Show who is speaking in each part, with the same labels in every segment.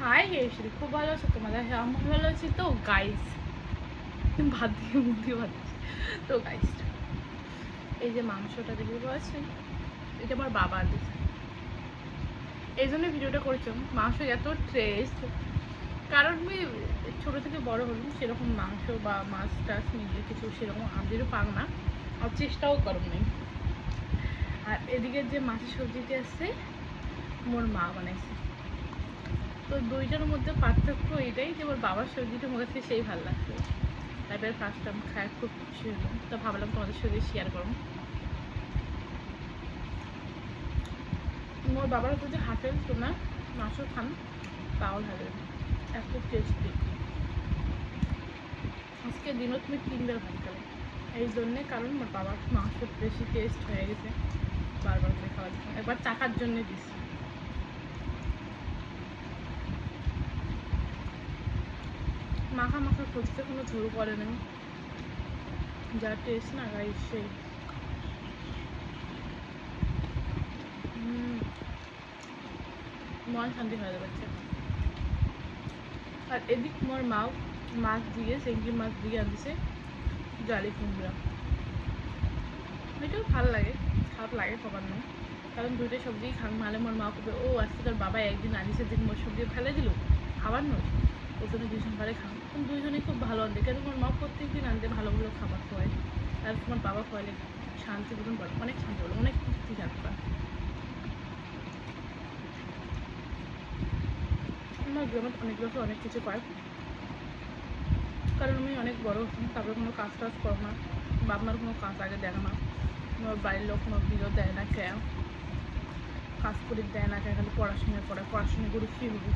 Speaker 1: High হেসরি, খুব ভালো আছো তোমাদের? হ্যাঁ আমি ভালো আছি। তো গাইস, ভাত দিয়ে মুখ দিয়ে ভাত দিচ্ছি। তো গাইস, এই যে মাংসটা দেখতে পাচ্ছেন, এটা আমার বাবা দিয়েছে। এই জন্য ভিডিওটা করেছিলাম। মাংস এত টেস্ট, কারণ আমি ছোটো থেকে বড় হলাম, সেরকম মাংস বা মাছ টাছ মিলিয়ে কিছু সেরকম আমাদেরও পাক না, আর চেষ্টাও করব নেই। আর এদিকে যে মাছের সবজিটা আছে মোর মা বানাইছে। তো দুইটার মধ্যে পার্থক্য এটাই যে আমার বাবার সবজিটা মনে হচ্ছে সেই ভালো লাগছে। তারপরে ফার্স্ট টাইম খায় খুব খুশি হলাম, তো ভাবলাম তোমাদের সাথে শেয়ার করবো। মোর বাবার যদি হাতের তোমার মাংস খান তাও ভালো, এত টেস্টি। আজকে দিনও তুমি 3 বার ভাত খাবে, এই জন্যে কারণ মোর বাবার মাংস বেশি টেস্ট হয়ে গেছে, বারবার করে খাওয়ার জন্য, একবার চাকার জন্যে দিচ্ছি। মাখা মাখা খুঁজতে কোনো ঝোল করে নেই, যা টেস্ট না গাইস সেই। মন শান্তি হয়ে যাচ্ছে। আর এদিক মোর মাও মাছ দিয়ে চেঙ্গি মাছ দিয়ে আনছে জালি কুমড়া। এটাও ভালো লাগে, খারাপ লাগে খাবার না, কারণ দুইটা সবজি খাং মালে মোর মা করবে ও আজকে তোর বাবা একদিন আনিসের দিন মোর সবজি ফেলে দিল খাবার নয়, ওই জন্য দুইজন পারে খাও। কিন্তু দুইজনেই খুব ভালো আনতে, কেন আমার মা প্রত্যেক দিন আনতে ভালো ভালো খাবার খাওয়ায়, আর তোমার বাবা খাওয়ালে শান্তি বোধন বলে, অনেক শান্তি বলে, অনেক তৃপ্তি জানতে পারে। আমার গ্রামে অনেক লোক অনেক কিছু পায়, কারণ আমি অনেক বড়, তারপরে কোনো কাজ টাজ করো না, বাপমার কোনো কাজ আগে দেখো না, আমার বাড়ির লোক কোনো বিরোধ দেয় না, কে কাজ করে দেয় না, কে খালি পড়াশোনা করে, পড়াশোনা করে কী হবে।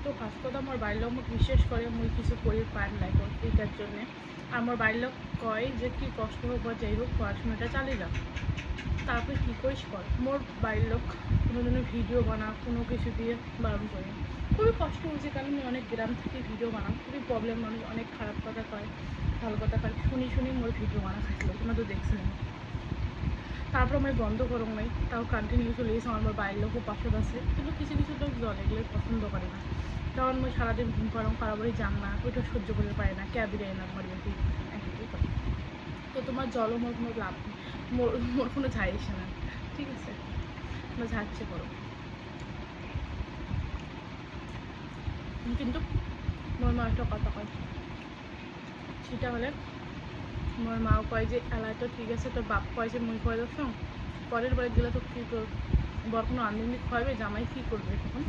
Speaker 1: তো কাজ কথা আমার বাড়ির লোক মোক বিশেষ করে মুই কিছু করি পার লাইক এইটার জন্যে। আমার বাড়ির লোক কয় যে কী কষ্ট হোক বা যাই হোক পড়াশোনাটা চালিয়ে যাও, তারপরে কী করিস কর। মোর বাড়ির লোক কোনো দিনও ভিডিও বানা কোনো কিছু দিয়ে বারণ করে, খুবই কষ্ট হয়েছে, কারণ আমি অনেক গ্রাম থেকে ভিডিও বানাম, খুবই প্রবলেম, মানুষ অনেক খারাপ কথা কয় ভালো কথা কয়, শুনি শুনি মোর ভিডিও বানা খাইছিল, তোমরা তো দেখছিলাম। তারপর আমি বন্ধ করো নাই, তাও কন্টিনিউ চলে গেছে। আমার বাড়ির লোকও পাশে আছে, কিন্তু কিছু কিছু লোক জল এগুলো পছন্দ করে না, তখন আমি সারাদিন ঘুম পাড়াম, কারাবারি যান না, ওইটা সহ্য করতে পারে না, ক্যাব দেয় না ঘর বেশি একই করে। তো তোমার জলও মোর কোনো লাভ নেই, মোর কোনো ঝাই এসে না, ঠিক আছে, তোমরা ঝাড়ছে করো। কিন্তু মোর মা একটা কথা কয়, সেটা হলে মোর মাও কয় যে এলাই তো ঠিক আছে, তোর বাপ কয় যে মুই কয় দেখছ পরের বাড়ি গেলে তো কী তোর বর কোনো আনন্দিত খাওয়াবে, জামাই কী করবে তখন,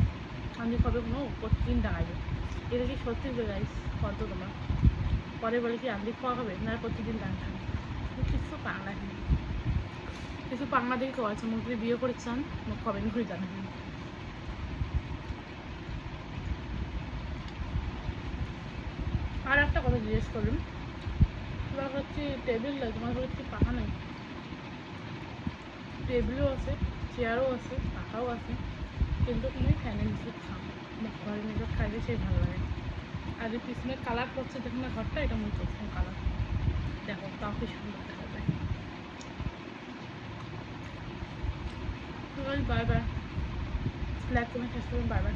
Speaker 1: আনন্দিত খাবে কোনো প্রতিদিন ডাঙাইবে। এটা কি সত্যি যে গাইস কত তোমার পরের বাড়ি কি আনন্দিত খাওয়া হবে না প্রতিদিন ডাঙ থাকবে? কিছু পাংলা কিছু পাংলা দেখে কেউ আছে মুখ বিয়ে করেছেন মুখ কমেন্ট করে জানাবেন। আর একটা কথা জিজ্ঞেস করুন, তোমার হচ্ছে টেবিল নেই, তোমার হচ্ছে পাখা নেই? টেবিলও আছে, চেয়ারও আছে, পাখাও আছে, কিন্তু তুমি ফ্যানের নিচে খাও, ঘরের নিচে খাইলে সেই ভালো লাগে। আর যে পিছনের কালার করছে দেখুন না ঘরটা, এটা মনে করছে কালার, দেখো তাও কি সুন্দর দেখা যায়। বাই বাই, লাইক কমেন্ট শেষ করুন, বাই বাই।